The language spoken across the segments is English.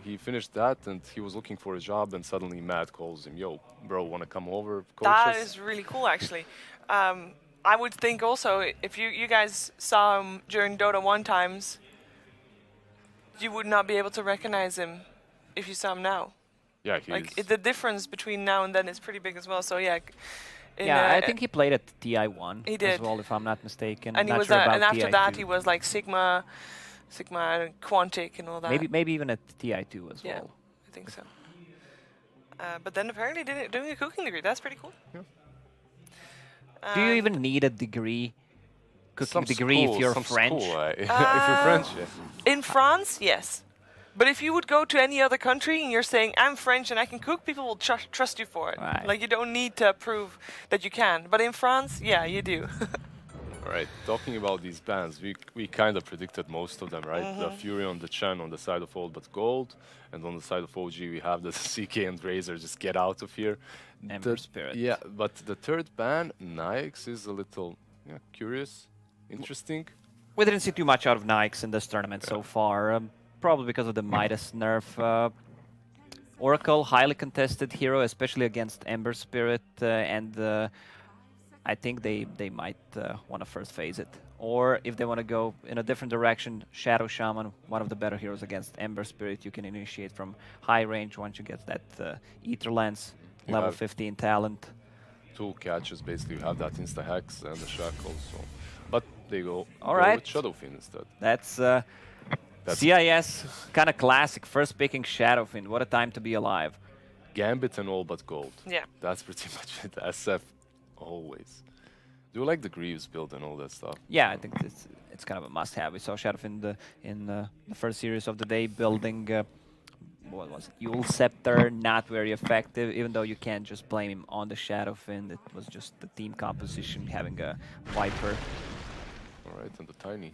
he finished that and he was looking for a job, and suddenly Matt calls him, "Yo, bro, wanna come over, coach That us?" is really cool, actually. I would think also if you guys saw him during Dota 1 times, you would not be able to recognize him if you saw him now. Yeah, Like he's the difference between now and then is pretty big as well. So yeah, Yeah, I think he played at TI1 he as did. well, if I'm not mistaken. And he Not was sure and about after that TI2. he was like Sigma and Quantic and all that. Maybe even at TI2 as Yeah, well. I think so. But then apparently doing a cooking degree. That's pretty cool. Yeah. Do you even need a degree, cooking some degree, school, if you're some French? School, if you're French, yeah. In France, yes. But if you would go to any other country and you're saying, I'm French and I can cook, people will trust you for it. Right. Like, you don't need to prove that you can. But in France, yeah, you do. All right, talking about these bans, we kind of predicted most of them, right? Mm-hmm. The Fury on the Chen on the side of Old But Gold, and on the side of OG we have the CK and Razor, just get out of here. Ember Spirit. Yeah, but the third ban, Nyx, is a little curious, interesting. We didn't see too much out of Nyx in this tournament so far, probably because of the Midas nerf. Oracle, highly contested hero, especially against Ember Spirit, and I think they might want to first phase it. Or if they want to go in a different direction, Shadow Shaman, one of the better heroes against Ember Spirit, you can initiate from high range once you get that Ether Lance, You level have 15 talent. 2 catches, basically, you have that Insta-Hex and the Shackles, so. But they go Alright. with Shadowfin instead. That's That's CIS, kind of classic, first picking Shadowfin. What a time to be alive. Gambit and All But Gold. Yeah. That's pretty much it. SF, always. Do you like the Greaves build and all that stuff? Yeah, I think it's kind of a must-have. We saw Shadowfin in the first series of the day building, what was it, Yule Scepter, not very effective, even though you can't just blame him on the Shadowfin. It was just the team composition having a Viper. Alright, and the Tiny.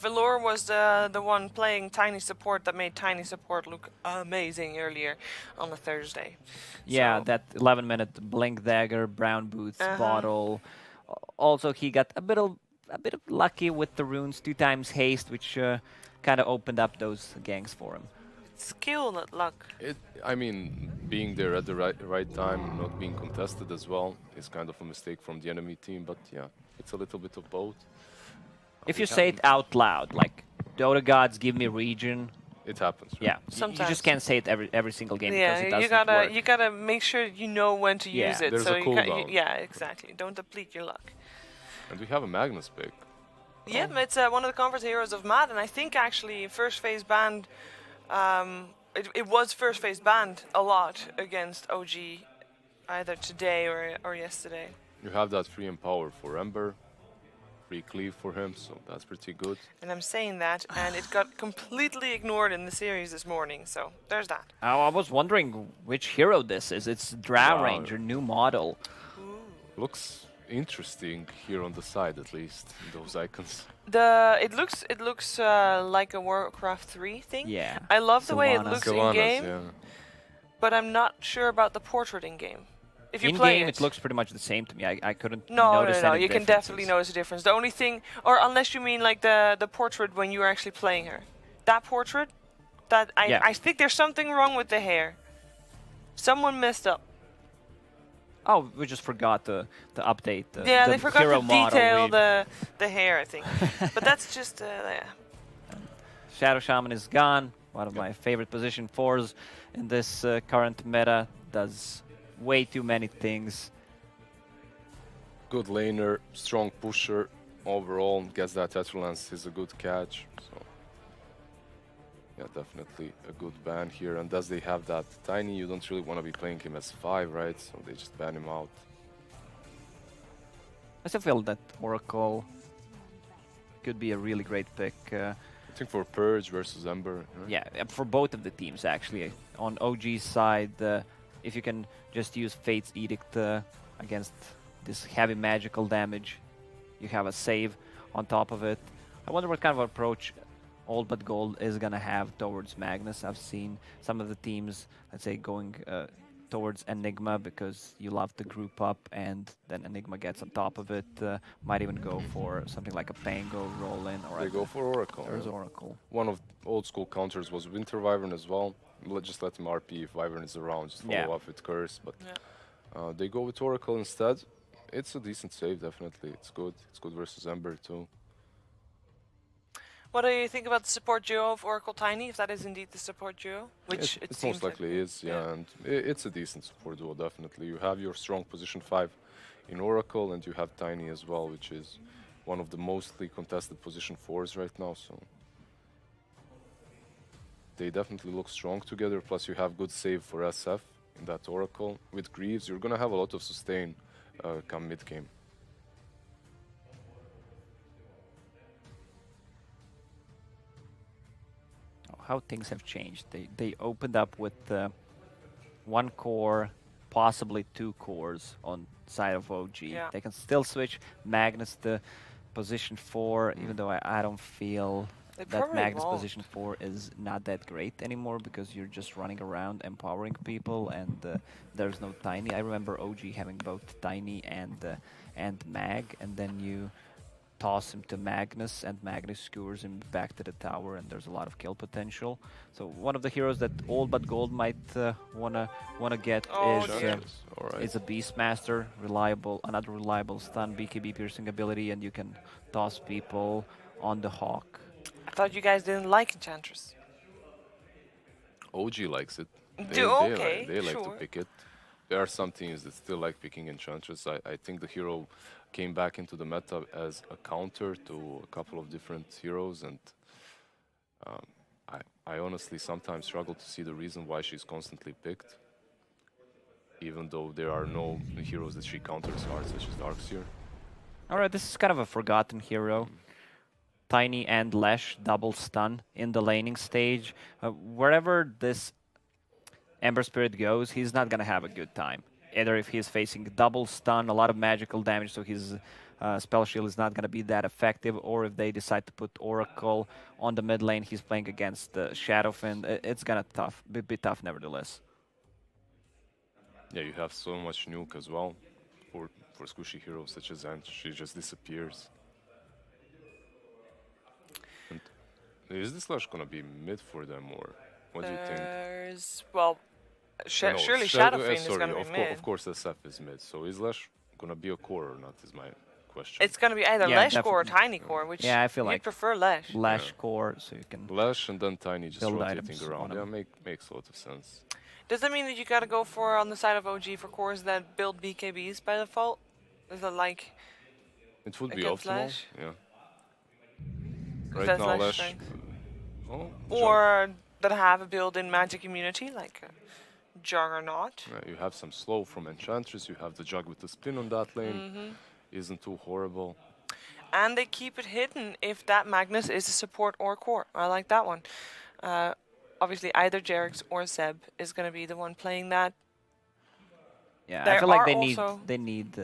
Velour was the one playing Tiny Support that made Tiny Support look amazing earlier on the Thursday. Yeah, So- that 11-minute Blink Dagger, Brown Boots, Bottle. Also, he got a bit of lucky with the runes, 2 times haste, which kind of opened up those ganks for him. Skill, not luck. I mean, being there at the right time, not being contested as well, is kind of a mistake from the enemy team, but yeah, it's a little bit of both. If you say it out loud, like, Dota gods give me region, It happens, right? yeah, you Sometimes. just can't say it every single game because it Yeah, doesn't you gotta make sure you know when to Yeah, use it. there's so a you cooldown. yeah, exactly. Don't deplete your luck. And we have a Magnus pick. Yeah, it's one of the comfort heroes of Mad, and I think actually first phase banned. It was first phase banned a lot against OG, either today or yesterday. You have that free empower for Ember, free cleave for him, so that's pretty good. And I'm saying that, and it got completely ignored in the series this morning. So there's that. I was wondering which hero this is. It's Drow Wow. Ranger, new model. Looks interesting here on the side, at least, those icons. It looks like a Warcraft 3 thing. Yeah. I love the way it Sylvanas. looks in Sylvanas, game, yeah. but I'm not sure about the portrait in game. If you In play game, it looks pretty much the same to me. I couldn't No, notice no, any you can differences. definitely notice a difference. The only thing, or unless you mean like the portrait when you were actually playing her, that portrait, Yeah. I think there's something wrong with the hair. Someone messed up. Oh, we just forgot to update the Yeah, the they forgot hero to model. detail We- the hair, I think. But that's just yeah. Shadow Shaman is gone. One of my favorite position 4s in this current meta. Does way too many things. Good laner, strong pusher overall, gets that Tetrilance is a good catch. So yeah, definitely a good ban here. And as they have that Tiny, you don't really want to be playing him as 5, right? So they just ban him out. I still feel that Oracle could be a really great pick. I think for Purge versus Ember. Right? Yeah, for both of the teams actually. On OG's side, if you can just use Fate's Edict against this heavy magical damage, you have a save on top of it. I wonder what kind of approach All But Gold is gonna have towards Magnus. I've seen some of the teams, let's say, going towards Enigma because you love to group up, and then Enigma gets on top of it. Might even go for something like a Pango roll in, or They go for Oracle. there's yeah. Oracle. One of old school counters was Winter Wyvern as well. Just let him RP if Wyvern is around, just follow Yeah. up with Curse. But Yeah. they go with Oracle instead. It's a decent save, definitely. It's good. It's good versus Ember too. What do you think about the support duo of Oracle Tiny, if that is indeed the support duo? Which It seems most likely like it is, yeah, and it's a decent support duo, definitely. You have your strong position 5 in Oracle, and you have Tiny as well, which is one of the mostly contested position 4s right now, so they definitely look strong together, plus you have good save for SF in that Oracle. With Greaves, you're gonna have a lot of sustain come mid-game. How things have changed. They opened up with one core, possibly 2 cores on side of OG. Yeah. They can still switch Magnus to position 4, even though I don't feel They that probably Magnus won't. position 4 is not that great anymore because you're just running around empowering people, and there's no Tiny. I remember OG having both Tiny and Mag, and then you toss him to Magnus, and Magnus skewers him back to the tower, and there's a lot of kill potential. So one of the heroes that Old But Gold might wanna get Oh, is dear. Alright. is a Beastmaster, another reliable stun, BKB piercing ability, and you can toss people on the Hawk. I thought you guys didn't like Enchantress. OG likes it. Okay, they like to sure. pick it. There are some teams that still like picking Enchantress. I think the hero came back into the meta as a counter to a couple of different heroes, and I honestly sometimes struggle to see the reason why she's constantly picked, even though there are no heroes that she counters hard, such as Darkseer. Alright, this is kind of a forgotten hero. Tiny and Lesh double stun in the laning stage. Wherever this Ember Spirit goes, he's not gonna have a good time. Either if he's facing double stun, a lot of magical damage, so his spell shield is not gonna be that effective, or if they decide to put Oracle on the mid lane, he's playing against Shadowfin. It's gonna be tough nevertheless. Yeah, you have so much nuke as well for squishy heroes such as Ant. She just disappears. And is this Lash gonna be mid for them, or what do you think? There's, well, No, surely Shadow- Shadowfiend is sorry, going to be of mid. of course SF is mid. So is Lash gonna be a core or not is my question. It's going to be either Yeah, Lesh core or definitely. Tiny core, which Yeah, I feel you'd like prefer Lesh. Lash core, so you can Lash and then Tiny just Build rotating items around. on Yeah, 'em. makes a lot of sense. Does that mean that you got to go for, on the side of OG, for cores that build BKBs by default? Is that like, It would be Against optimal. Lash? Yeah. 'cause Right that's now Lash Lash. strength? Oh, Or that have a build-in magic immunity, like Juggernaut? You have some slow from Enchantress. You have the Jug with the spin on that lane. Isn't too horrible. And they keep it hidden if that Magnus is a support or core. I like that one. Obviously, either Jerix or Zeb is going to be the one playing that. Yeah, I There feel like are they need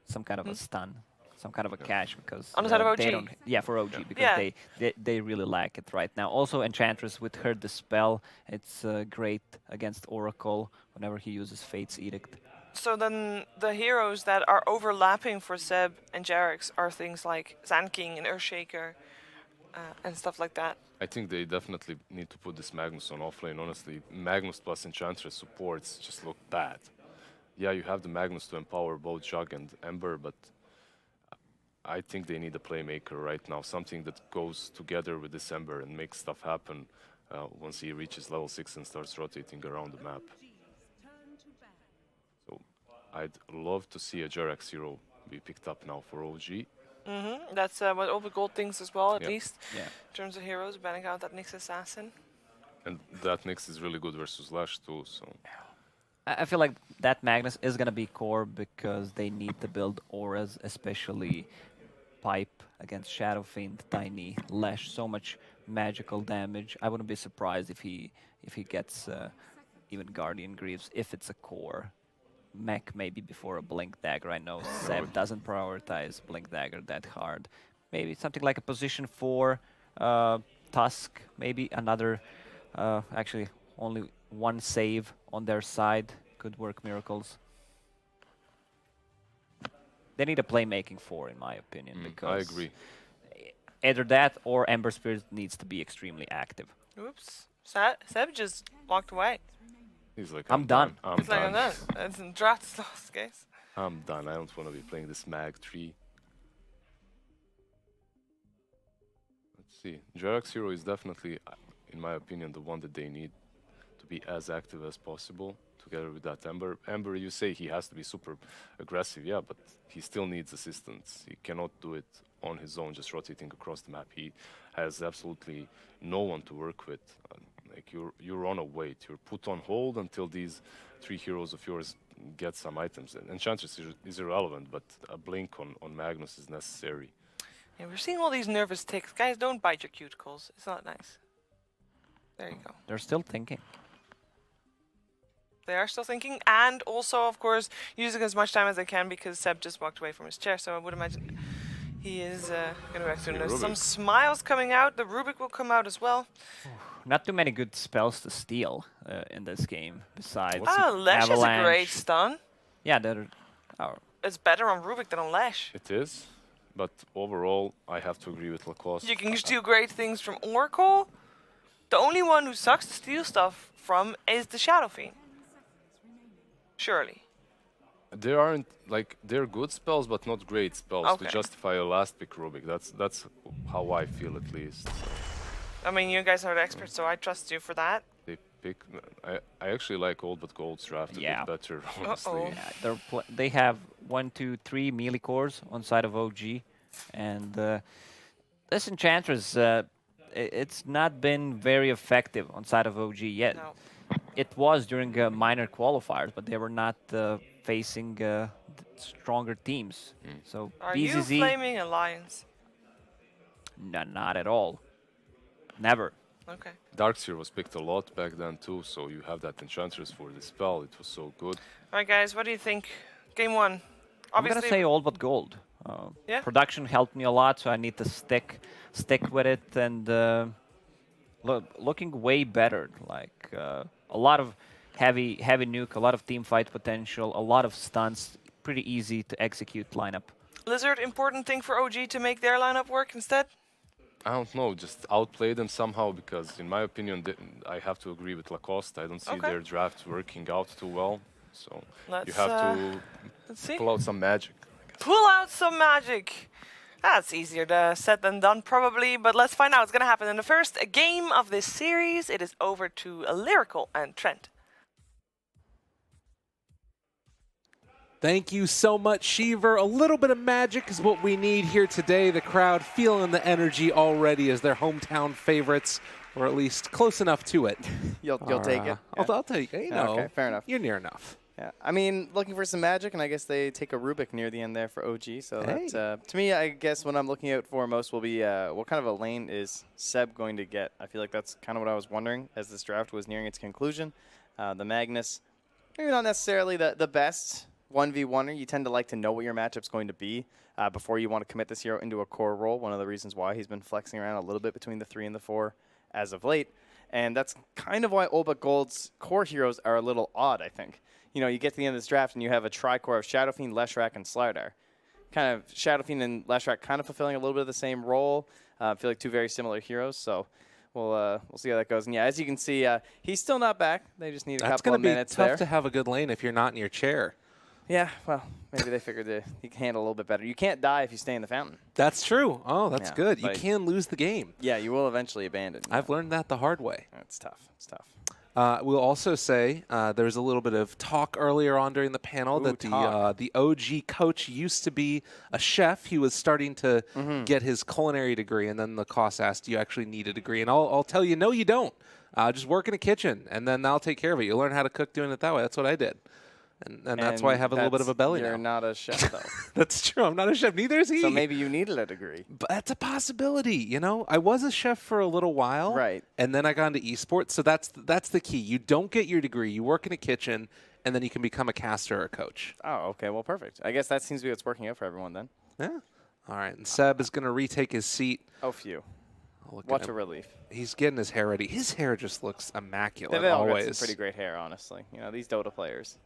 some kind of a stun, some kind of a catch, because On the side of they OG? don't. Yeah, for OG, because Yeah. they really lack it right now. Also, Enchantress with her dispel, it's great against Oracle whenever he uses Fate's Edict. So then the heroes that are overlapping for Zeb and Jerix are things like Sand King and Earthshaker and stuff like that. I think they definitely need to put this Magnus on offlane. Honestly, Magnus plus Enchantress supports just look bad. Yeah, you have the Magnus to empower both Jug and Ember, but I think they need a playmaker right now. Something that goes together with this Ember and makes stuff happen once he reaches level 6 and starts rotating around the map. So I'd love to see a Jerax hero be picked up now for OG. That's what Open Gold thinks as well, at Yep. least, Yeah. in terms of heroes, banning out that Nyx Assassin. And that Nyx is really good versus Lash too, so... I feel like that Magnus is gonna be core because they need to build auras, especially Pipe against Shadowfiend, Tiny, Lash, so much magical damage. I wouldn't be surprised if he gets even Guardian Greaves if it's a core. Mech maybe before a Blink Dagger. I know Seb doesn't prioritize Blink Dagger that hard. Maybe something like a position 4 Tusk, maybe another actually only one save on their side. Good work, Miracles. They need a playmaking 4, in my opinion, because I agree. either that or Ember Spirit needs to be extremely active. Oops. Seb just walked away. He's like, I'm done. I'm It's like, I'm done. It's in draft is lost, guys. I'm done. I don't want to be playing this mag 3. Let's see. Jerax Hero is definitely, in my opinion, the one that they need to be as active as possible together with that Ember. Ember, you say he has to be super aggressive, yeah, but he still needs assistance. He cannot do it on his own, just rotating across the map. He has absolutely no one to work with. Like you're on a wait. You're put on hold until these 3 heroes of yours get some items. And Enchantress is irrelevant, but a blink on Magnus is necessary. Yeah, we're seeing all these nervous ticks. Guys, don't bite your cuticles. It's not nice. There you go. They're still thinking. They are still thinking, and also, of course, using as much time as they can because Seb just walked away from his chair, so I would imagine he is going to actually there's some smiles coming out. The Rubik will come out as well. Not too many good spells to steal in this game, besides Lesh is a great Avalanche. stun. Yeah, they're... Oh, It's better on Rubik than on Lesh. It is, but overall, I have to agree with Lacoste. You can steal great things from Oracle. The only one who sucks to steal stuff from is the Shadow Fiend. Surely. There aren't, like, they're good spells, but not great spells Okay. to justify a last pick Rubik. That's how I feel, at least. I mean, you guys are the experts, so I trust you for that. They pick. I actually like Old but Gold's draft a Yeah. bit better, honestly. Uh-oh. yeah, they have 1, 2, 3 melee cores on side of OG, and this Enchantress, it's not been very effective on side of OG yet. No. It was during minor qualifiers, but they were not facing stronger teams. So Are you BZZ, flaming Alliance? not at all. Never. Okay. Darkseer was picked a lot back then too, so you have that Enchantress for the spell. It was so good. Alright, guys, what do you think? Game 1. I'm gonna say all but gold. Yeah. Production helped me a lot, so I need to stick with it, and looking way better. Like a lot of heavy nuke, a lot of team fight potential, a lot of stunts. Pretty easy to execute lineup. Lizard, important thing for OG to make their lineup work instead? I don't know, just outplay them somehow, because in my opinion, I have to agree with Lacoste. I don't see Okay. their draft working out too well. So you Let's, have to Let's see. pull out some magic. Pull out some magic. That's easier said than done, probably, but let's find out what's going to happen in the first game of this series. It is over to Lyrical and Trent. Thank you so much, Sheever. A little bit of magic is what we need here today. The crowd feeling the energy already as their hometown favorites, or at least close enough to it. You'll take it. I'll take it. You know, Okay, fair enough. You're near enough. Yeah, I mean, looking for some magic, and I guess they take a Rubik near the end there for OG. So Hey. that, to me, I guess what I'm looking out for most will be what kind of a lane is Seb going to get. I feel like that's kind of what I was wondering as this draft was nearing its conclusion. The Magnus, maybe not necessarily the best 1v1er. You tend to like to know what your matchup's going to be before you want to commit this hero into a core role. One of the reasons why he's been flexing around a little bit between the 3 and the 4 as of late. And that's kind of why Olba Gold's core heroes are a little odd, I think. You know, you get to the end of this draft and you have a tri-core of Shadow Fiend, Leshrac, and StarLadder. Kind of Shadow Fiend and Leshrac kind of fulfilling a little bit of the same role. I feel like 2 very similar heroes, so we'll see how that goes. And yeah, as you can see, he's still not back. They just need a That's couple going of to be minutes tough there. to have a good lane if you're not in your chair. Yeah, well, maybe they figured you can handle a little bit better. You can't die if you stay in the fountain. That's true. Oh, that's Yeah, good. You like- can lose the game. Yeah, you will eventually abandon. I've learned that the hard way. It's tough. It's tough. We'll also say there was a little bit of talk earlier on during the panel that talk. the OG coach used to be a chef. He was starting to get his culinary degree, and then Lacoste asked, do you actually need a degree? And I'll tell you, no, you don't. Just work in a kitchen, and then I'll take care of it. You'll learn how to cook doing it that way. That's what I did. And that's why I have a little bit of a belly You're now. not a chef, though. That's true. I'm not a chef. Neither is he. So maybe you needed a degree. But that's a possibility, you know. I was a chef for a little while, Right. And then I got into esports. So that's the key. You don't get your degree. You work in a kitchen, and then you can become a caster or a coach. Oh, okay. Well, perfect. I guess that seems to be what's working out for everyone then. Yeah. All right. And Seb is going to retake his seat. Oh, phew. Look at What a him. relief. He's getting his hair ready. His hair just looks immaculate They've all got always. some pretty great hair, honestly. You know, these Dota players.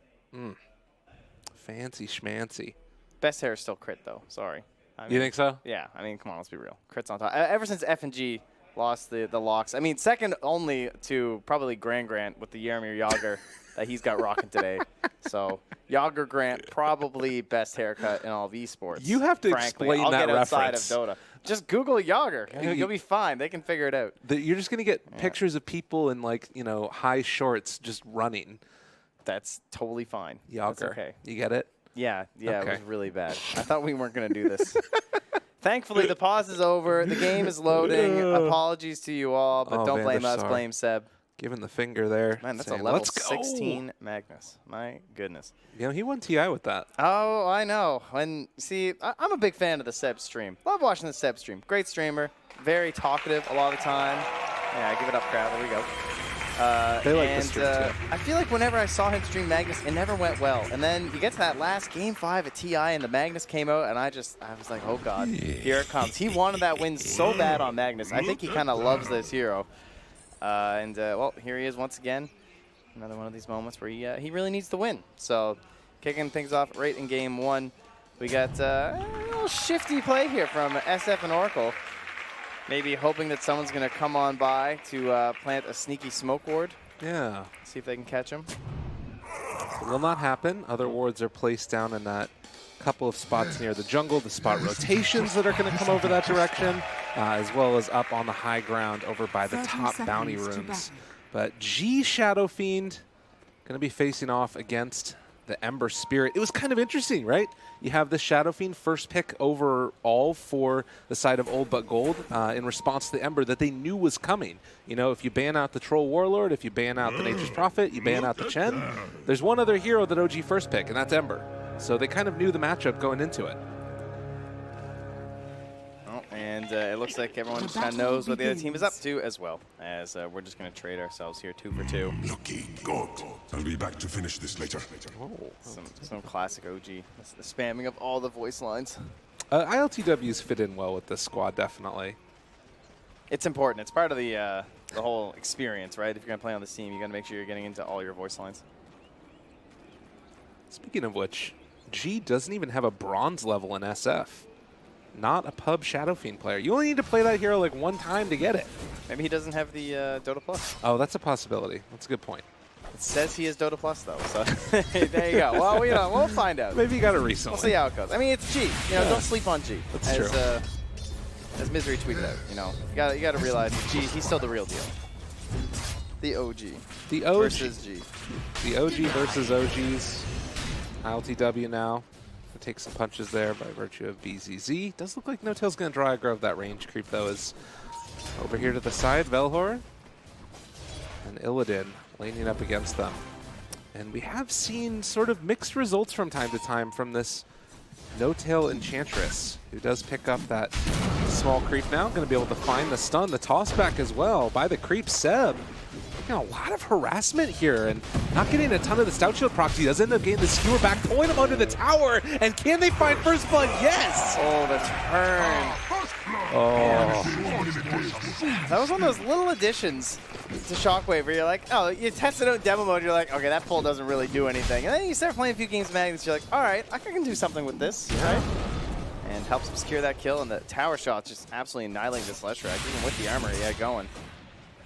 Fancy schmancy. Best hair is still crit, though. Sorry. I You mean, think so? Yeah. I mean, come on, let's be real. Crit's on top. Ever since F&G lost the locks, I mean, second only to probably Grant with the Yarmir Yager that he's got rocking today. So Yager Grant, probably best haircut in all of esports. You have to frankly. explain I'll that get outside reference. of Dota. Just Google Yager. You'll be fine. They can figure it out. You're just gonna get pictures of people in like high shorts just running. That's totally fine. Yager. That's okay. You get it? Yeah, it Okay. was really bad. I thought we weren't going to do this. Thankfully, the pause is over. The game is loading. Apologies to you all, but Oh, don't blame us. Vandersar. Blame Seb. Giving the finger there. Man, that's saying, a level "Let's go." 16 Magnus. My goodness. He won TI with that. Oh, I know. And see, I'm a big fan of the Seb stream. Love watching the Seb stream. Great streamer. Very talkative a lot of the time. Yeah, give it up, crowd. There we go. They like the and stream, too. I feel like whenever I saw him stream Magnus, it never went well. And then you get to that last Game 5 at TI, and the Magnus came out, and I was like, oh, God, here it comes. He wanted that win so bad on Magnus. I think he kind of loves this hero. Well, here he is once again. Another one of these moments where he really needs to win. So kicking things off right in Game 1. We got a little shifty play here from SF and Oracle. Maybe hoping that someone's going to come on by to plant a sneaky smoke ward. Yeah. See if they can catch him. It will not happen. Other wards are placed down in that couple of spots near the jungle, the spot rotations that are going to come over that direction, as well as up on the high ground over by the top bounty rooms. But G Shadow Fiend going to be facing off against the Ember Spirit. It was kind of interesting, right? You have the Shadow Fiend first pick overall for the side of Old But Gold in response to the Ember that they knew was coming. If you ban out the Troll Warlord, if you ban out the Nature's Prophet, you ban out the Chen, there's one other hero that OG first pick, and that's Ember. So they kind of knew the matchup going into it. Oh, and it looks like everyone just kind of knows what the other team is up to as well, as we're just going to trade ourselves here 2 for 2. Lucky God. I'll be back to finish this later. Some classic OG. That's the spamming of all the voice lines. ILTWs fit in well with this squad, definitely. It's important. It's part of the whole experience, right? If you're going to play on this team, you got to make sure you're getting into all your voice lines. Speaking of which, G doesn't even have a bronze level in SF. Not a pub Shadow Fiend player. You only need to play that hero like one time to get it. Maybe he doesn't have the Dota Plus. Oh, that's a possibility. That's a good point. It says he is Dota Plus, though. So there you go. Well, we'll find out. Maybe you got it recently. We'll see how it goes. I mean, it's G. Don't sleep on G. That's true. As Misery tweeted out, you got to realize that G, he's still the real deal. The OG. The OG versus G. The OG versus OGs. ILTW now. Take some punches there by virtue of BZZ. Does look like No-Tail's going to draw aggro of that range creep, though, is over here to the side. Velhor and Illidan laning up against them. And we have seen sort of mixed results from time to time from this No-Tail Enchantress, who does pick up that small creep now. Going to be able to find the stun, the toss back as well by the creep Seb. A lot of harassment here and not getting a ton of the Stout Shield procs. He does end up getting the skewer back, pulling him under the tower. And can they find first blood? Yes! Oh, the turn. Oh. That was one of those little additions to Shockwave where you're like, oh, you test it out in demo mode, you're like, okay, that pull doesn't really do anything. And then you start playing a few games of Magnus, you're like, all right, I can do something with this, right? And helps him secure that kill, and the tower shot's just absolutely annihilating this Leshrac, even with the armor he had going.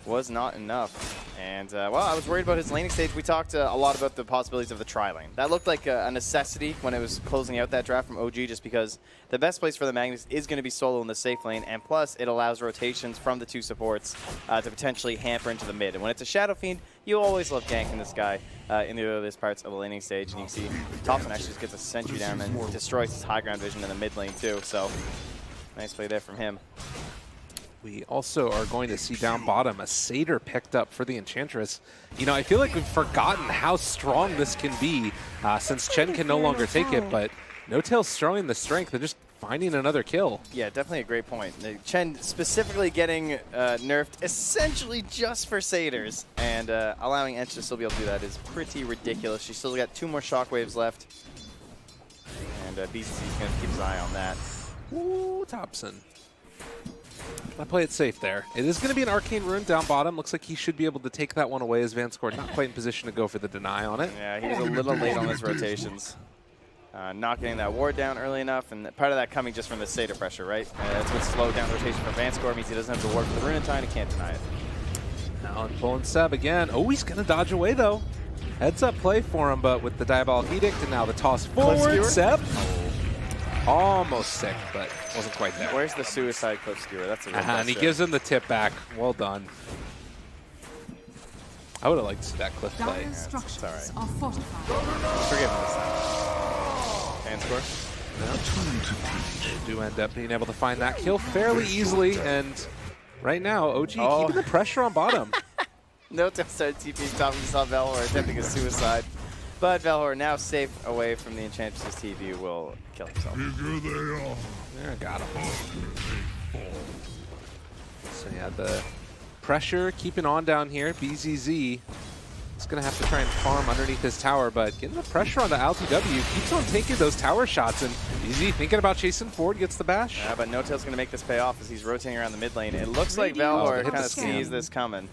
Was not enough. And, well, I was worried about his laning stage. We talked a lot about the possibilities of the tri-lane. That looked like a necessity when it was closing out that draft from OG, just because the best place for the Magnus is going to be solo in the safe lane, and plus it allows rotations from the 2 supports to potentially hamper into the mid. And when it's a Shadow Fiend, you always love ganking this guy in the earliest parts of the laning stage. And you can see Toffin actually just gets a sentry down and destroys his high ground vision in the mid lane too. So nice play there from him. We also are going to see down bottom a Satyr picked up for the Enchantress. I feel like we've forgotten how strong this can be since Chen can no longer take it, but No-Tail's showing the strength and just finding another kill. Yeah, definitely a great point. Chen specifically getting nerfed essentially just for Satyrs, and allowing Ench to still be able to do that is pretty ridiculous. She's still got 2 more Shockwaves left, and BCC's going to keep his eye on that. Ooh, Thompson. I play it safe there. It is going to be an Arcane Rune down bottom. Looks like he should be able to take that one away as Vanscore not quite in position to go for the deny on it. Yeah, he was a little late on his rotations. Not getting that ward down early enough, and part of that coming just from the Seder pressure, right? That's what slowed down the rotation for Vanscore. Means he doesn't have the ward for the rune in time, he can't deny it. Now pulling Seb again. Oh, he's going to dodge away though. Heads up play for him, but with the Diabolic Edict and now the toss forward, Seb. Almost sick, but wasn't quite there. Where's the suicide clip skewer? That's a real And he gives him the tip back. Well done. I would have liked to see that cliff play. It's all right. Are fortified. Forgive him this time. Vanscore. Do end up being able to find that kill fairly easily, and right now, OG keeping the pressure on bottom. No tail started TPing top. We saw Valor attempting a suicide. But Valor now safe away from the Enchantress's TP will kill himself. There, got him. So yeah, the pressure keeping on down here. BZZ is going to have to try and farm underneath his tower, but getting the pressure on the LTW keeps on taking those tower shots, and BZZ thinking about chasing forward, gets the bash. Yeah, but No Tail's going to make this pay off as he's rotating around the mid lane. It looks like Valor hit the kind of scan. sees this coming.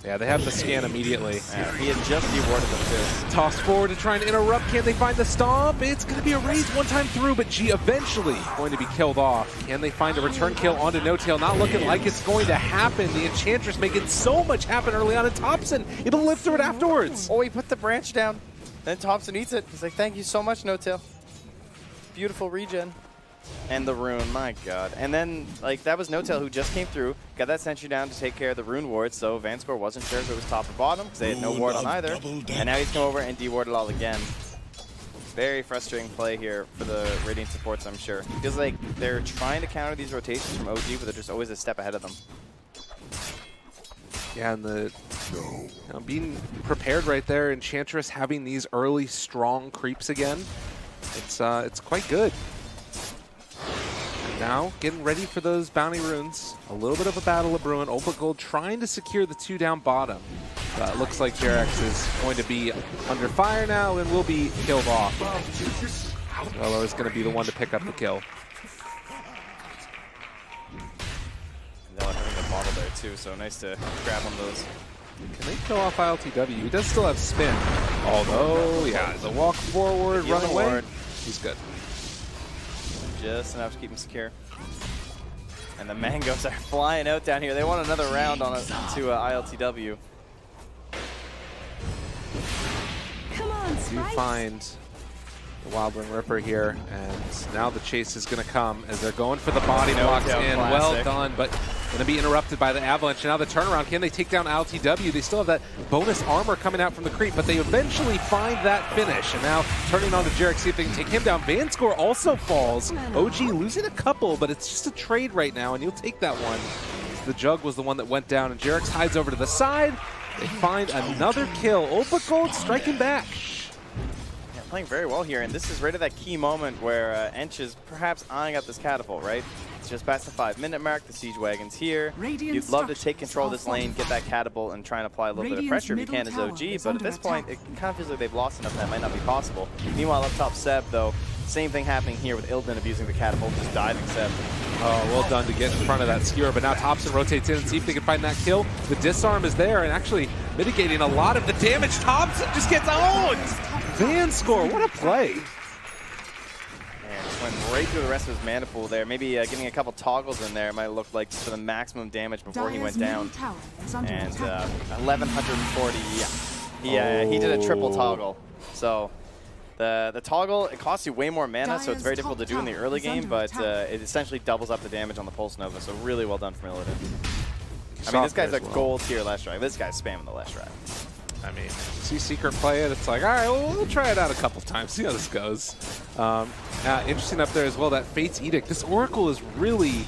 Yeah, they have the scan immediately. Yeah, he had just dewarded them too. Toss forward to try and interrupt. Can they find the stomp? It's going to be a raise one time through, but G eventually going to be killed off. Can they find a return kill onto No Tail? Not looking like it's going to happen. The Enchantress making so much happen early on, and Thompson able to live through it afterwards. Oh, he put the branch down. Then Thompson eats it. He's like, thank you so much, No Tail. Beautiful regen. And the rune, my god. And then, like, that was No Tail who just came through, got that sentry down to take care of the rune ward, so Vanscore wasn't sure if it was top or bottom, because they had no ward on either. And now he's come over and dewarded all again. Very frustrating play here for the Radiant supports, I'm sure. Feels like they're trying to counter these rotations from OG, but they're just always a step ahead of them. Yeah, and the being prepared right there, Enchantress having these early strong creeps again, it's quite good. Now, getting ready for those bounty runes. A little bit of a battle of brewing. Opal Gold trying to secure the 2 down bottom. But it looks like Jerex is going to be under fire now and will be killed off. Velo is going to be the one to pick up the kill. They're having a bottle there too, so nice to grab one of those. Can they kill off ILTW? He does still have spin. Although, yeah, the walk forward, run away. Ward. He's good. Just enough to keep him secure. And the mangoes are flying out down here. They want another round on it to ILTW. Come on, Do Spikes. find the Wildling Ripper here, and now the chase is going to come as they're going for the body No blocks Tail in. classic. Well done, but going to be interrupted by the Avalanche. Now the turnaround, can they take down LTW? They still have that bonus armor coming out from the creep, but they eventually find that finish. And now turning on to Jerex, see if they can take him down. Vanscore also falls. OG losing a couple, but it's just a trade right now, and you'll take that one. The Jug was the one that went down, and Jerex hides over to the side. They find another kill. Opal Gold striking back. Yeah, playing very well here, and this is right at that key moment where Ench is perhaps eyeing up this catapult, right? It's just past the 5-minute mark, the siege wagon's here. You'd love to take control of this lane, get that catapult, and try and apply a little bit of pressure if you can as OG, but at this point, it kind of feels like they've lost enough that might not be possible. Meanwhile, up top Seb, though, same thing happening here with Ilden abusing the catapult, just diving Seb. Oh, well done to get in front of that skewer, but now Thompson rotates in and see if they can find that kill. The disarm is there and actually mitigating a lot of the damage. Thompson just gets owned! Vanscore, what a play! And just went right through the rest of his mana pool there. Maybe getting a couple toggles in there might look like just for the maximum damage before he went down. And 1140, yeah. He did a triple toggle. So the toggle, it costs you way more mana, so it's very difficult to do in the early game, but it essentially doubles up the damage on the Pulse Nova, so really well done from Illidan. I mean, this guy's a gold tier last drive. This guy's spamming the last drive. I mean, see Secret play it, it's like, all right, well, we'll try it out a couple times, see how this goes. Interesting up there as well, that Fate's Edict. This Oracle is really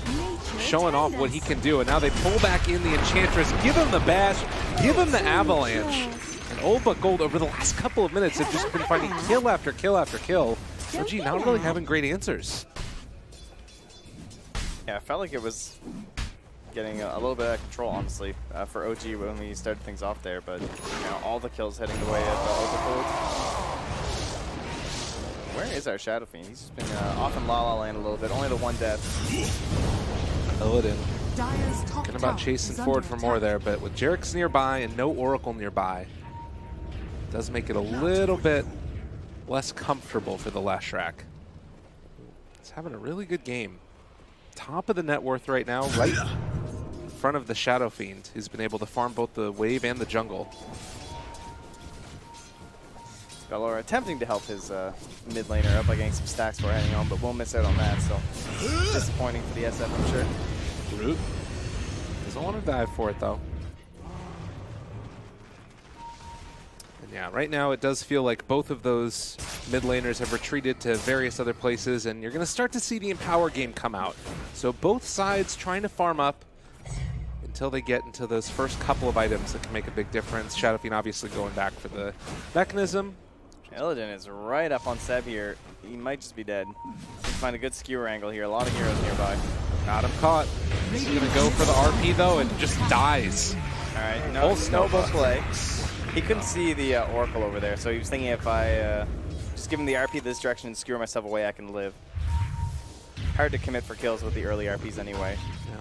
showing off what he can do, and now they pull back in the Enchantress, give him the bash, give him the Avalanche. And Opal Gold over the last couple of minutes have just been finding kill after kill after kill. OG not really having great answers. Yeah, I felt like it was getting a little bit out of control, honestly, for OG when we started things off there, but all the kills heading the way of Opal Gold. Where is our Shadow Fiend? He's just been off in La La Land a little bit, only the one death. Illidan Dire's top Thinking about tower chasing is forward under for more attack. there, but with Jerick's nearby and no Oracle nearby, does make it a little bit less comfortable for the Leshrac. He's having a really good game. Top of the net worth right now, right in front of the Shadow Fiend, who's been able to farm both the wave and the jungle. Galor attempting to help his mid laner up by getting some stacks for hanging on, but we'll miss out on that, so disappointing for the SF, I'm sure. Root doesn't want to dive for it, though. And yeah, right now it does feel like both of those mid laners have retreated to various other places, and you're going to start to see the Empower game come out. So both sides trying to farm up until they get into those first couple of items that can make a big difference. Shadowfiend obviously going back for the mechanism. Illidan is right up on Seb here. He might just be dead. Let's find a good skewer angle here. A lot of heroes nearby. Got him caught. He's going to go for the RP, though, and just dies. All right, no snowball play. He couldn't see the Oracle over there, so he was thinking if I just give him the RP this direction and skewer myself away, I can live. Hard to commit for kills with the early RPs anyway. Yeah.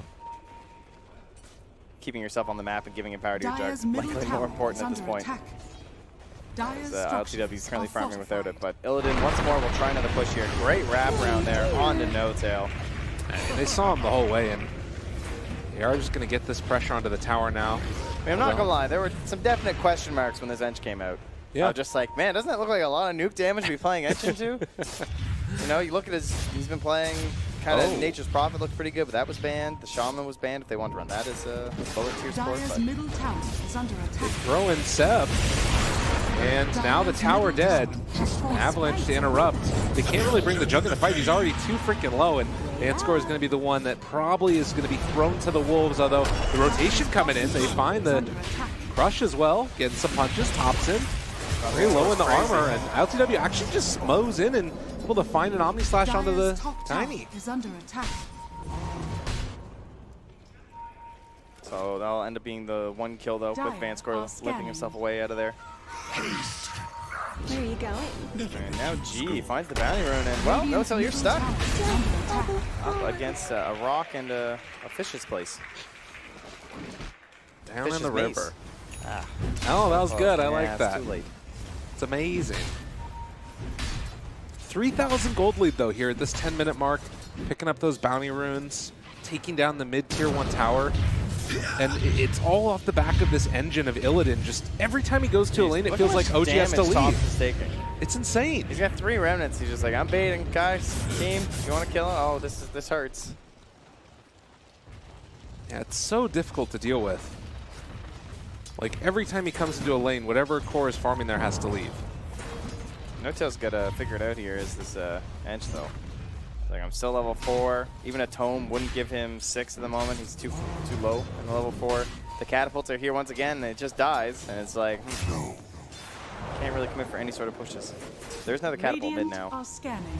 Keeping yourself on the map and giving power to your Dire's jug, middle likely tower more important is at this under point. attack. Dire's LTW is currently structures farming are without it, fortified. but Illidan once more will try another push here. Great wrap around there onto No Tail. And they saw him the whole way, and they are just going to get this pressure onto the tower now. I mean, I'm not gonna lie, there were some definite question marks when this Ench came out. Yeah. Just like, man, doesn't that look like a lot of nuke damage to be playing Ench into? You know, you look at he's been playing kind of Nature's Prophet looked pretty good, but that was banned. The Shaman was banned if they wanted to run that as a bullet tier support. Dire's But middle tower is under attack. Throw in Seb. And now the tower dead. Avalanche to interrupt. They can't really bring the jug in the fight. He's already too freaking low, and Vanscore is going to be the one that probably is going to be thrown to the wolves, although the rotation coming in, they find the crush as well, getting some punches, tops in. Very low in the armor, and LTW actually just mows in and able to find an Omni Slash onto the Tiny. Is under attack. so that'll end up being the one kill though, with Dire Vanscore are lifting scanning. himself away out of there. Where are you going? And now G finds the bounty rune, and well, No Tail, you're stuck up against a rock and a fish's place. Down Fish's in the mace. river. Ah, Oh, that was good. I yeah, like it's that. Too late. It's amazing. 3,000 gold lead, though, here at this 10-minute mark. Picking up those bounty runes, taking down the mid-tier 1 tower. And it's all off the back of this engine of Illidan. Just every time he goes to a lane, it Look feels how like much OG has to damage Topps leave. is taking. It's insane. He's got 3 remnants. He's just like, I'm baiting, guys. Team, you want to kill him? Oh, this hurts. Yeah, it's so difficult to deal with. Like, every time he comes into a lane, whatever core is farming there has to leave. No Tail's got to figure it out here is this Ench, though. Like, I'm still level 4. Even a Tome wouldn't give him 6 at the moment. He's too low in the level 4. The catapults are here once again, and it just dies. And it's like, can't really commit for any sort of pushes. There's another catapult mid Radiant now. are scanning.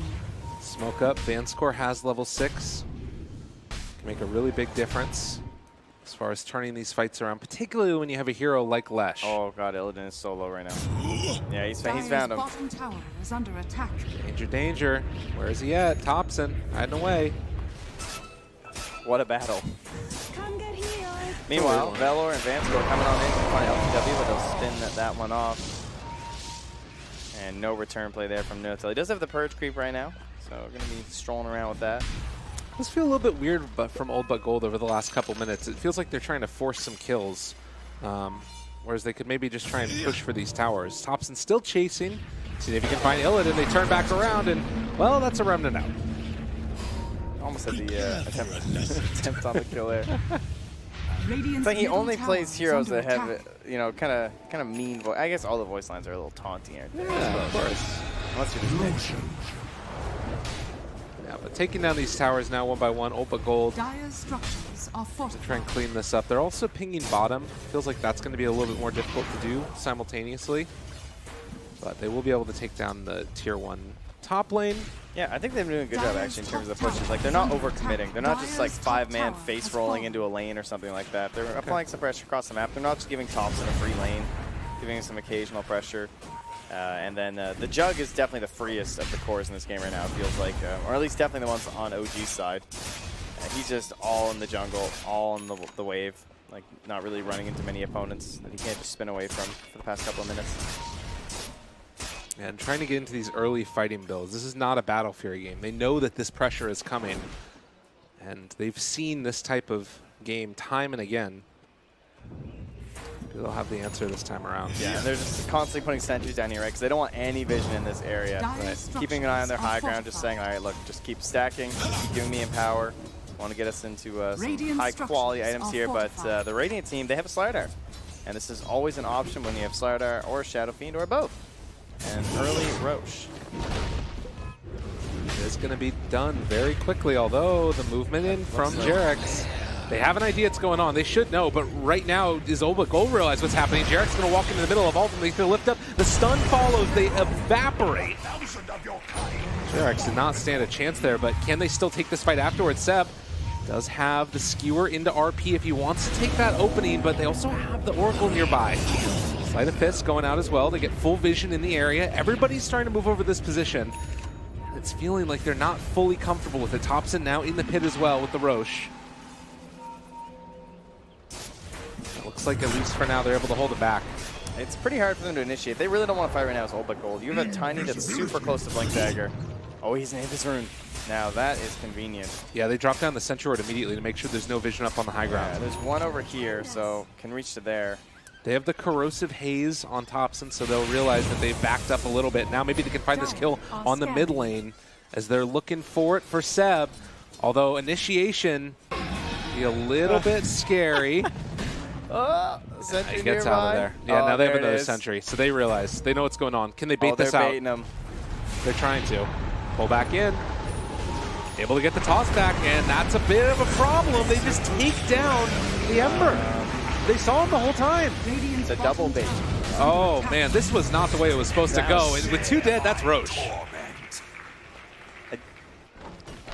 Smoke up. Vanscore has level 6. Can make a really big difference as far as turning these fights around, particularly when you have a hero like Lesh. Oh god, Illidan is so low right now. Yeah, he's Dire's found him. bottom tower is under attack. Danger, danger. Where is he at? Thompson, hiding away. What a battle. Come get healed. Meanwhile, Velor and Vanscore coming on in to find LTW, but they'll spin that one off. And no return play there from No Tail. He does have the Purge creep right now, so we're going to be strolling around with that. This feels a little bit weird but from Old But Gold over the last couple minutes. It feels like they're trying to force some kills, whereas they could maybe just try and push for these towers. Thompson still chasing. See if he can find Illidan. They turn back around, and, well, that's a remnant out. Almost had the attempt on the kill there. Radiant's It's like he middle only tower plays is heroes under that have, attack. you know, kind of mean voice. I guess all the voice lines are a little taunty, aren't they? Yeah, of course. Unless you're just Nick. Yeah, but taking down these towers now one by one. Old But Gold Dire's structures are to fortified. try and clean this up. They're also pinging bottom. Feels like that's going to be a little bit more difficult to do simultaneously. But they will be able to take down the tier 1 top lane. Yeah, I think they've been doing a good job actually in terms of pushes. Like they're not overcommitting. They're not just like 5-man face rolling into a lane or something like that. They're applying some pressure across the map. They're not just giving Thompson a free lane, giving him some occasional pressure. And then the Jug is definitely the freest of the cores in this game right now, it feels like. Or at least definitely the ones on OG's side. And he's just all in the jungle, all in the wave. Like, not really running into many opponents that he can't just spin away from for the past couple of minutes. And trying to get into these early fighting builds. This is not a Battle Fury game. They know that this pressure is coming. And they've seen this type of game time and again. They'll have the answer this time around. Yeah, and they're just constantly putting sentries down here, right? Because they don't want any vision in this area. But keeping an eye on their high ground, just saying, all right, look, just keep stacking, keep giving me Empower. Want to get us into some high-quality items here. But the Radiant team, they have a StarLadder. And this is always an option when you have StarLadder or Shadow Fiend or both. And early Roche. It's going to be done very quickly, although the movement in from Jarex. They have an idea what's going on. They should know, but right now, does Old But Gold realize what's happening? Jarek's going to walk into the middle of all of them. He's going to lift up. The stun follows. They evaporate. Jarex did not stand a chance there, but can they still take this fight afterwards? Seb does have the skewer into RP if he wants to take that opening, but they also have the Oracle nearby. Sleight of Fist going out as well. They get full vision in the area. Everybody's starting to move over this position. It's feeling like they're not fully comfortable with it. Thompson now in the pit as well with the Roche. It looks like at least for now they're able to hold it back. It's pretty hard for them to initiate. They really don't want to fight right now as Old But Gold. You have a Tiny that's super close to Blink Dagger. Oh, he's in his rune. Now that is convenient. Yeah, they drop down the Sentry Ward immediately to make sure there's no vision up on the high ground. Yeah, there's one over here, so can reach to there. They have the Corrosive Haze on Thompson, so they'll realize that they've backed up a little bit. Now maybe they can find this kill on the mid lane as they're looking for it for Seb. Although initiation be a little bit scary. Sentry He gets nearby. out of there. Yeah, now they have there it another is. Sentry, so they realize. They know what's going on. Can they bait this they're out? baiting him. They're trying to. Pull back in. Able to get the toss back, and that's a bit of a problem. They just take down the Ember. They saw him the whole time. It's a double bait. Oh, man, this was not the way it was supposed to go. And with 2 dead, that's Roche.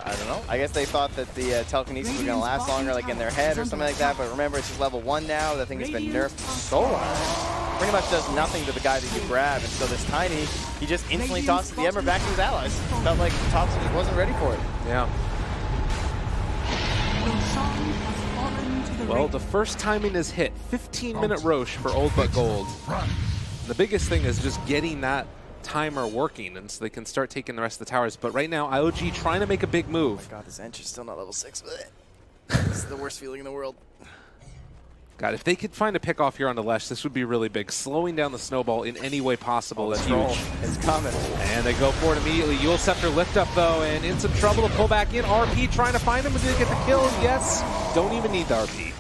I don't know. I guess they thought that the telekinesis was going to last longer, like in their head or something like that. But remember, it's just level 1 now. The thing has been nerfed so long. Pretty much does nothing to the guy that you grab. And so this Tiny, he just instantly tosses the Ember back to his allies. Felt like Thompson just wasn't ready for it. Yeah. Well, the first timing is hit. 15-minute Roche for Old But Gold. The biggest thing is just getting that timer working, and so they can start taking the rest of the towers. But right now, IOG trying to make a big move. Oh my God, this Entry's still not level 6. This is the worst feeling in the world. God, if they could find a pick off here on the Lesh, this would be really big. Slowing down the snowball in any way possible is huge. It's coming. And they go for it immediately. Yule Scepter lift up, though, and in some trouble to pull back in. RP trying to find him. Did they get the kill? Yes. Don't even need the RP.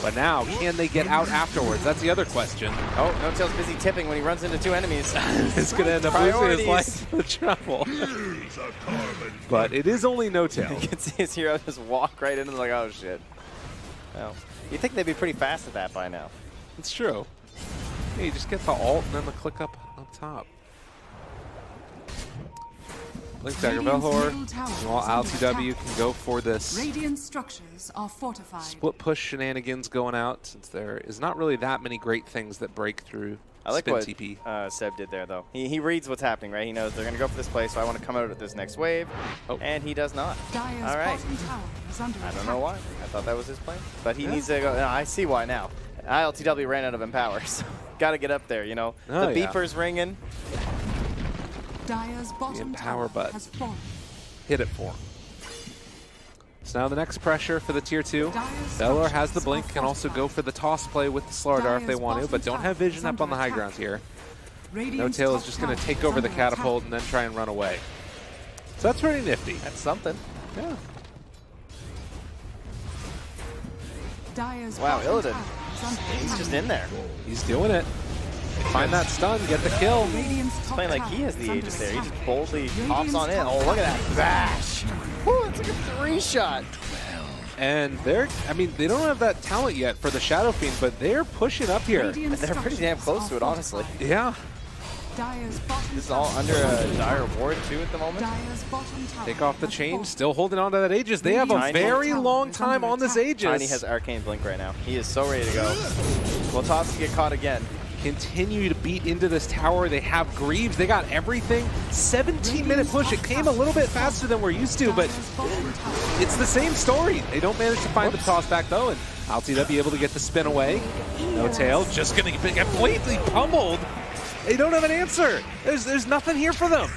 But now, can they get out afterwards? That's the other question. Oh, No-Tail's busy tipping when he runs into 2 enemies. It's going to end up losing his life to trouble. But it is only No-Tail. You can see his hero just walk right into them like, oh, shit. Well, you'd think they'd be pretty fast at that by now. It's true. Yeah, you just get the ult and then the click up top. Blink Dagger Velhor, while LTW can go for this Radiant structures are fortified. split push shenanigans going out, since there is not really that many great things that break through I like spin what TP. Seb did there, though. He reads what's happening, right? He knows they're going to go for this play, so I want to come out at this next wave. Oh. And he does not. Dire's All right. bottom tower is under I don't attack. know why. I thought that was his plan. But he needs to go. No, I see why now. ILTW ran out of Empower, so got to get up there, you know. Oh, the yeah. beeper's ringing. Dire's bottom Empower tower butt. has fallen. Hit it for him. So now the next pressure for the tier 2. Dire's Belor has the structures blink, are can also go for the toss play with the StarLadder if they Dire's want to, but bottom don't have tower vision is up on the under high attack. ground here. Radiant's No-Tail is top just going to tower take is over the under attack. catapult and then try and run away. So that's pretty nifty. That's something. Yeah. Dire's Wow, bottom Illidan. tower is under He's attack. just in there. He's doing it. Find that stun, get the kill. Radiant's top Playing like tower he has is the under Aegis there. He attack. just boldly hops on in. Oh, look at that. Bash. Woo, it's like a 3-shot. And they're, I mean, they don't have that talent yet for the Shadow Fiend, but they're pushing up here. Radiant They're pretty damn structures close to are it, honestly. fortified. Yeah. Dire's bottom This is all tower under a dire ward, too, at the moment. Dire's bottom tower Take off the has chain, fallen. still holding on to that Aegis. They have a Tiny very tower long is time under on this attack. Aegis. Tiny has Arcane Blink right now. He is so ready to go. Will Thompson get caught again? continue to beat into this tower. They have Greaves. They got everything. 17-minute push. It came a little bit faster than we're used to, but it's the same story. They don't manage to find the toss back, though, and LTW able to get the spin away. No tail. Just going to get completely pummeled. They don't have an answer. There's nothing here for them.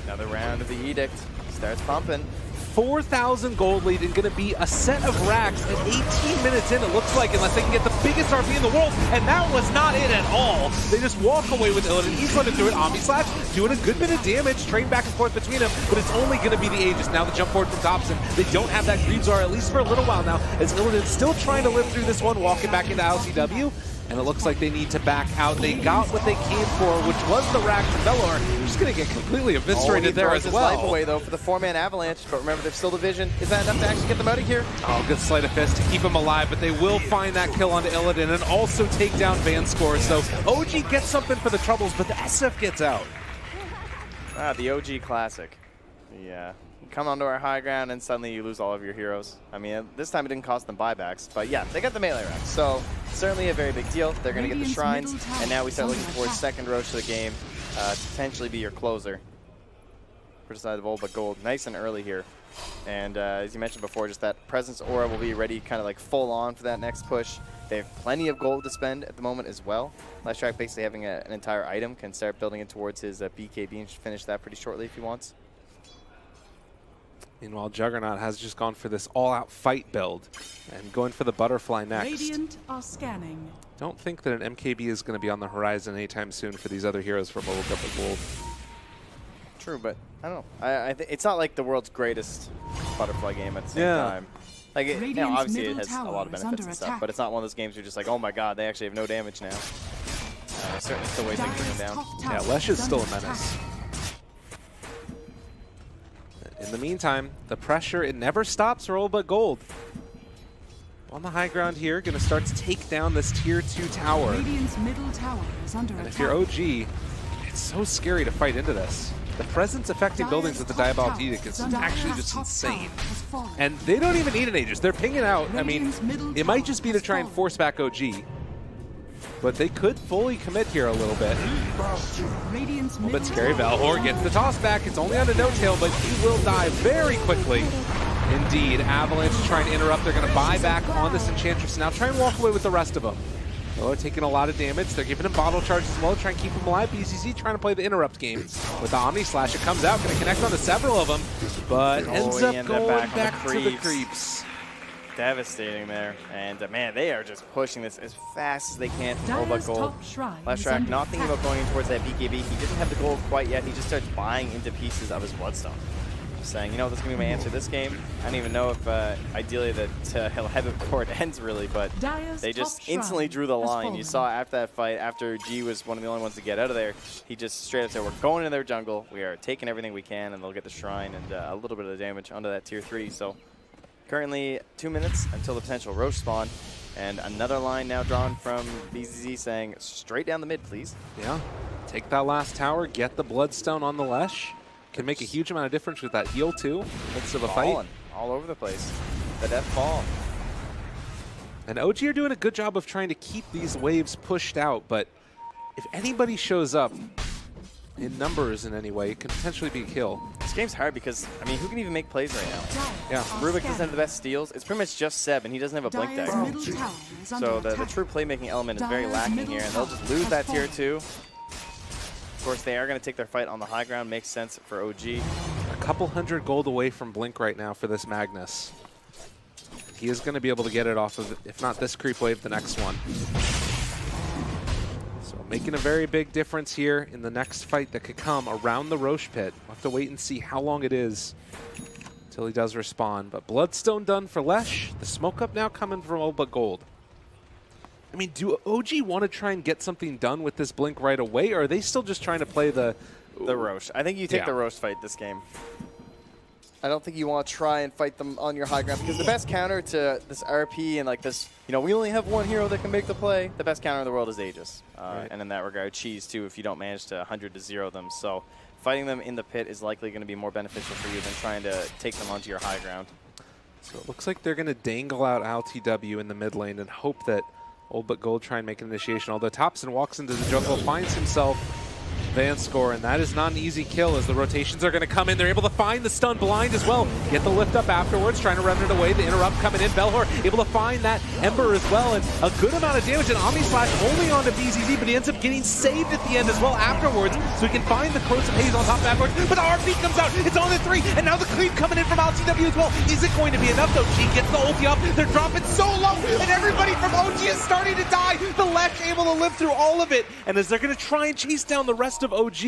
Another round of the Edict. Starts pumping. 4,000 gold lead and going to be a set of racks at 18 minutes in, it looks like, unless they can get the biggest RP in the world, and that was not it at all. They just walk away with Illidan. He's running through it. Omni Slash doing a good bit of damage, trading back and forth between them, but it's only going to be the Aegis. Now the jump forward from Thompson. They don't have that Greaves R, at least for a little while now, as Illidan's still trying to live through this one, walking back into LCW. And it looks like they need to back out. They got what they came for, which was the rack from Velor. Just going to get completely eviscerated there as his well. life away, though, for the 4-man Avalanche. But remember, there's still division. Is that enough to actually get them out of here? Oh, good sleight of fist to keep him alive, but they will find that kill onto Illidan and also take down Vanscore. So OG gets something for the troubles, but the SF gets out. Ah, the OG classic. Yeah. Come onto our high ground and suddenly you lose all of your heroes. I mean, this time it didn't cost them buybacks, but yeah, they got the melee racks. So certainly a very big deal. They're going to get the shrines, and now we start looking towards second Roche of the game to potentially be your closer. First side of Old but Gold, nice and early here. And as you mentioned before, just that presence aura will be ready kind of like full on for that next push. They have plenty of gold to spend at the moment as well. Last Track basically having an entire item, can start building it towards his BKB and should finish that pretty shortly if he wants. Meanwhile, Juggernaut has just gone for this all-out fight build and going for the butterfly next. Radiant are scanning. Don't think that an MKB is going to be on the horizon anytime soon for these other heroes from World Cup of Gold. True, but I don't know. It's not like the world's greatest butterfly game at the same time. Like, obviously it has a lot of benefits and stuff, but it's not one of those games where you're just like, oh my god, they actually have no damage now. Certainly still waiting to bring them down. Yeah, Lesh is still a menace. In the meantime, the pressure, it never stops for All But Gold. On the high ground here, going to start to take down this tier 2 tower. Radiant's middle tower is under attack. If you're OG, it's so scary to fight into this. The presence affecting buildings with the Diabolic Edict is actually just insane. And they don't even need an Aegis. They're pinging out. I mean, it might just be to try and force back OG. But they could fully commit here a little bit. A little bit scary. Valor gets the toss back. It's only on a no-tail, but he will die very quickly. Indeed, Avalanche trying to interrupt. They're going to buy back on this Enchantress. Now try and walk away with the rest of them. They're taking a lot of damage. They're giving him bottle charge as well to try and keep him alive. BCC trying to play the interrupt game with the Omni Slash. It comes out, going to connect onto several of them, but ends up going back to the creeps. Devastating there, and man, they are just pushing this as fast as they can from All But Gold. Last Track not thinking about going towards that BKB. He doesn't have the gold quite yet. He just starts buying into pieces of his Bloodstone. Just saying, you know, this is going to be my answer this game. I don't even know if ideally that he'll have it before it ends really, but they just instantly drew the line. You saw after that fight, after G was one of the only ones to get out of there, he just straight up said, we're going into their jungle. We are taking everything we can, and they'll get the shrine and a little bit of damage onto that tier 3. So currently 2 minutes until the potential Roche spawn, and another line now drawn from BZZ saying, straight down the mid, please. Yeah, take that last tower, get the Bloodstone on the Lesh. Can make a huge amount of difference with that heal too, midst of a fight. All over the place. The death ball. And OG are doing a good job of trying to keep these waves pushed out, but if anybody shows up in numbers in any way, it can potentially be a kill. This game's hard because, I mean, who can even make plays right now? Yeah. Rubik doesn't have the best steals. It's pretty much just Seb, and he doesn't have a blink deck. So the true playmaking element is very lacking here, and they'll just lose that tier 2. Of course, they are going to take their fight on the high ground. Makes sense for OG. A couple hundred gold away from Blink right now for this Magnus. He is going to be able to get it off of, if not this creep wave, the next one. So making a very big difference here in the next fight that could come around the Roche pit. We'll have to wait and see how long it is until he does respond. But Bloodstone done for Lesh. The smoke up now coming from All But Gold. I mean, do OG want to try and get something done with this Blink right away, or are they still just trying to play the Roche? I think you take the Roche fight this game. I don't think you want to try and fight them on your high ground, because the best counter to this RP and like this, you know, we only have one hero that can make the play. The best counter in the world is Aegis. And in that regard, Cheese too, if you don't manage to 100 to 0 them. So fighting them in the pit is likely going to be more beneficial for you than trying to take them onto your high ground. So it looks like they're going to dangle out LTW in the mid lane and hope that Old but Gold try and make an initiation, although Thompson walks into the jungle, finds himself Van score, and that is not an easy kill as the rotations are going to come in. They're able to find the stun blind as well. Get the lift up afterwards, trying to run it away. The interrupt coming in. Belhor able to find that Ember as well, and a good amount of damage. And Omni Slash only onto BZZ, but he ends up getting saved at the end as well afterwards, so he can find the Corrosive Haze on top afterwards. But the RP comes out. It's on the 3, and now the creep coming in from LTW as well. Is it going to be enough though? G gets the ulti up. They're dropping so low, and everybody from OG is starting to die. The Lech able to live through all of it, and as they're going to try and chase down the rest of OG,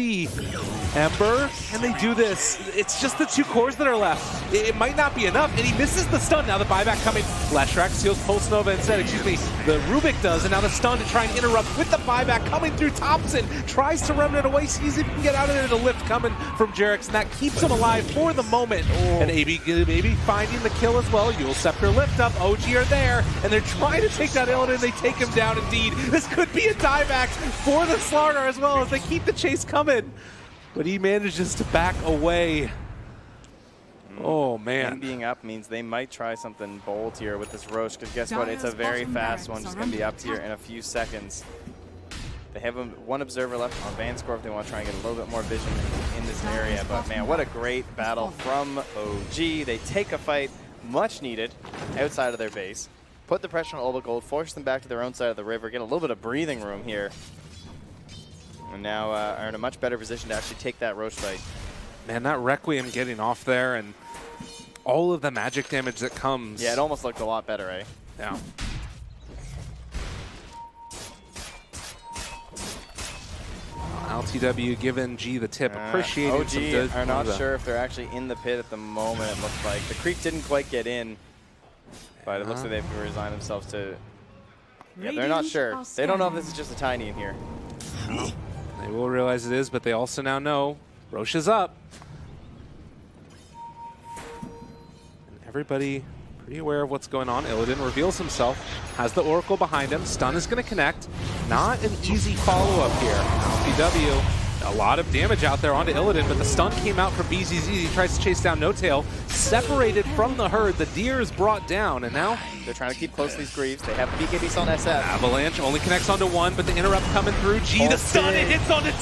Ember, and they do this. It's just the 2 cores that are left. It might not be enough, and he misses the stun. Now the buyback coming. Leshrac steals Pulse Nova instead, excuse me. The Rubik does, and now the stun to try and interrupt with the buyback coming through. Thompson tries to run it away, sees if he can get out of there. The lift coming from Jarex, and that keeps him alive for the moment. And AB finding the kill as well. Yule Scepter lift up. OG are there, and they're trying to take that Illidan. They take him down indeed. This could be a dieback for the StarLadder as well as they keep the chase coming. But he manages to back away. Oh, man. Him being up means they might try something bold here with this Roche, because guess what? It's a very fast one. Just going to be up here in a few seconds. They have one observer left on Vanscore if they want to try and get a little bit more vision in this area. But, man, what a great battle from OG. They take a fight, much needed, outside of their base. Put the pressure on Oba Gold, force them back to their own side of the river, get a little bit of breathing room here. And now are in a much better position to actually take that Roche fight. Man, that Requiem getting off there and all of the magic damage that comes. Yeah, it almost looked a lot better, eh? Yeah. LTW giving G the tip, appreciating OG some good. are not sure if they're actually in the pit at the moment, it looks like. The creep didn't quite get in, but it looks like they've resigned themselves to... Yeah, they're not sure. They don't know if this is just a tiny in here. They will realize it is, but they also now know Roche is up. And everybody pretty aware of what's going on. Illidan reveals himself, has the Oracle behind him. Stun is going to connect. Not an easy follow-up here. LPW, a lot of damage out there onto Illidan, but the stun came out from BZZ. He tries to chase down No Tail. Separated from the herd, the deer is brought down, and now they're trying to keep close to these Greaves. They have BKB on SF. Avalanche only connects onto 1, but the interrupt coming through. G, the stun, it hits onto 2.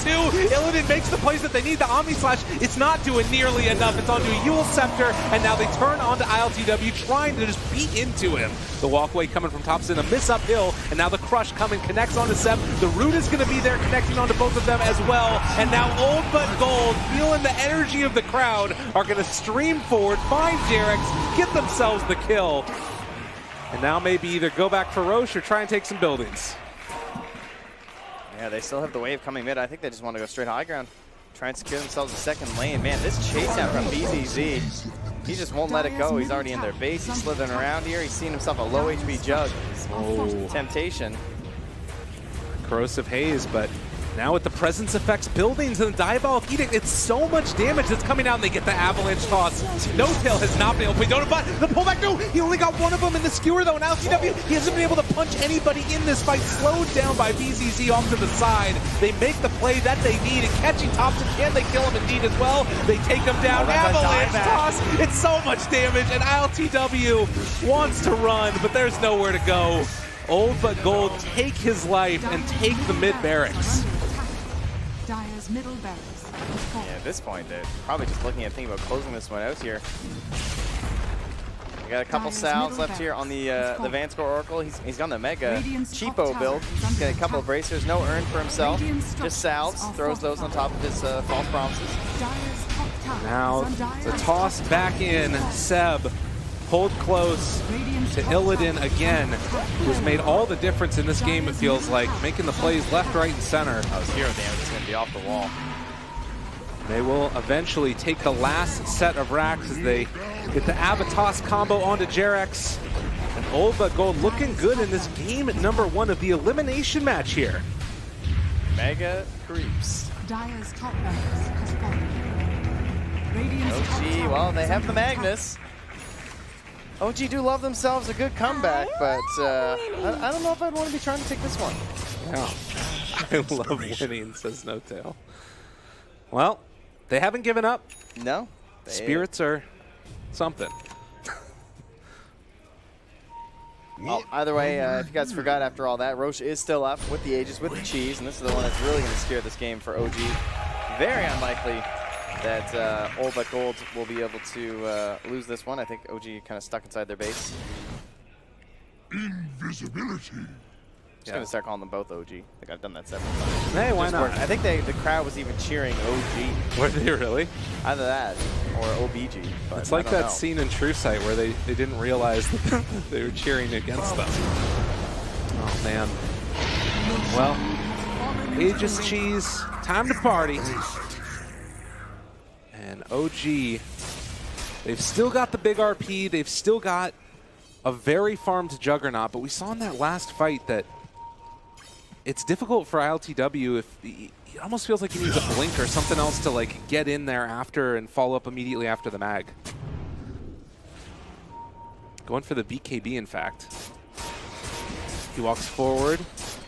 Illidan makes the plays that they need. The Omni Slash, it's not doing nearly enough. It's onto a Yule Scepter, and now they turn onto ILTW, trying to just beat into him. The walkway coming from Thompson, a miss uphill, and now the crush coming, connects onto Seb. The root is going to be there, connecting onto both of them as well. And now Old But Gold, feeling the energy of the crowd, are going to stream forward, find Jarex, get themselves the kill. And now maybe either go back for Roche or try and take some buildings. Yeah, they still have the wave coming mid. I think they just want to go straight high ground. Try and secure themselves a second lane. Man, this chase out from BZZ, he just won't let it go. He's already in their base. He's slithering around here. He's seen himself a low HP jug. Oh. Temptation. Corrosive Haze, but now with the presence effects buildings and the Diabolic Edict, it's so much damage that's coming out, and they get the Avalanche toss. No Tail has not been able to play Dota, but the pullback, no! He only got one of them in the skewer, though, and LCW, he hasn't been able to punch anybody in this fight, slowed down by BZZ off to the side. They make the play that they need, and catching Thompson, can they kill him indeed as well? They take him down, Avalanche toss, it's so much damage, and ILTW wants to run, but there's nowhere to go. Old But Gold take his life and take the mid barracks. Dire's middle barracks. Yeah, at this point, they're probably just looking at thinking about closing this one out here. We got a couple salves left here on the Vanscore Oracle. He's got the Mega cheapo build. He's got a couple of bracers, no urn for himself. Just salves, throws those on top of his false promises. Now the toss back in, Seb pulled close to Illidan again, who's made all the difference in this game, it feels like, making the plays left, right, and center. Oh, his hero damage is going to be off the wall. They will eventually take the last set of racks as they get the Abatos combo onto Jarex. And Old But Gold looking good in this game number 1 of the elimination match here. Mega creeps. Dire's top barracks has fallen. Radiant's top OG, tower well, they is have the under attack. Magnus. OG do love themselves a good comeback, but I don't know if I'd want to be trying to take this one. Yeah, I love winning, says No Tail. Well, they haven't given up. No. Spirits are something. Well, either way, if you guys forgot after all that, Roche is still up with the Aegis, with the Cheese, and this is the one that's really going to steer this game for OG. Very unlikely that Old But Gold will be able to lose this one. I think OG kind of stuck inside their base. Invisibility. Just going to start calling them both OG. I think I've done that several times. Hey, why Just not? worked. I think the crowd was even cheering OG. Were they really? Either that or OBG. But It's like I don't that know. scene in True Sight where they didn't realize that they were cheering against them. Oh, man. Well, Aegis Cheese, time to party. And OG, they've still got the big RP. They've still got a very farmed Juggernaut. But we saw in that last fight that it's difficult for ILTW if it almost feels like he needs a blink or something else to like get in there after and follow up immediately after the mag. Going for the BKB, in fact. He walks forward,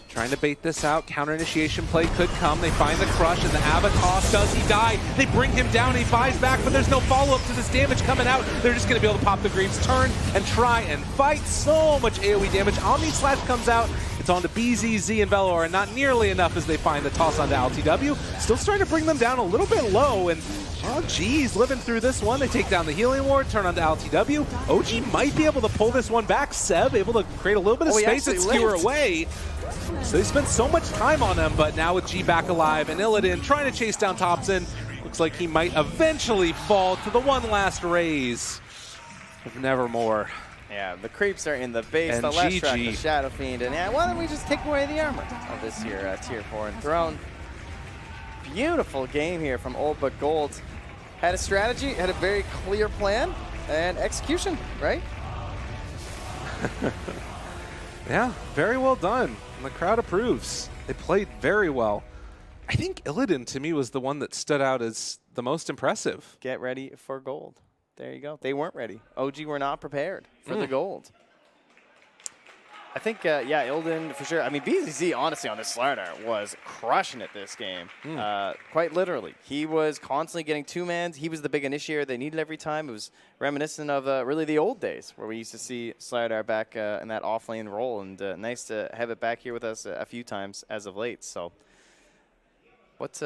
trying to bait this out. Counter initiation play could come. They find the crush, and the Avatar, does he die? They bring him down, he buys back, but there's no follow-up to this damage coming out. They're just going to be able to pop the Greaves, turn and try and fight. So much AoE damage. Omni Slash comes out. It's on to BZZ and Velour, and not nearly enough as they find the toss onto LTW. Still starting to bring them down a little bit low, and oh geez, living through this one. They take down the Healing Ward, turn onto LTW. OG might be able to pull this one back. Seb able to create a little bit of space and skewer away. So they spent so much time on him, but now with G back alive and Illidan trying to chase down Thompson, looks like he might eventually fall to the one last raise of Nevermore. Yeah, the creeps are in the base, And the last track, GG. the Shadow Fiend, and yeah, why don't we just take away the armor of this here Tier 4 Enthroned. Beautiful game here from Old But Gold. Had a strategy, had a very clear plan, and execution, right? Yeah, very well done. And the crowd approves. They played very well. I think Illidan, to me, was the one that stood out as the most impressive. Get ready for gold. There you go. They weren't ready. OG were not prepared for the gold. I think, yeah, Illidan for sure. I mean, BZZ, honestly, on this StarLadder was crushing it this game. Quite literally. He was constantly getting two-mans. He was the big initiator they needed every time. It was reminiscent of really the old days where we used to see StarLadder back in that off-lane role. And nice to have it back here with us a few times as of late. So, what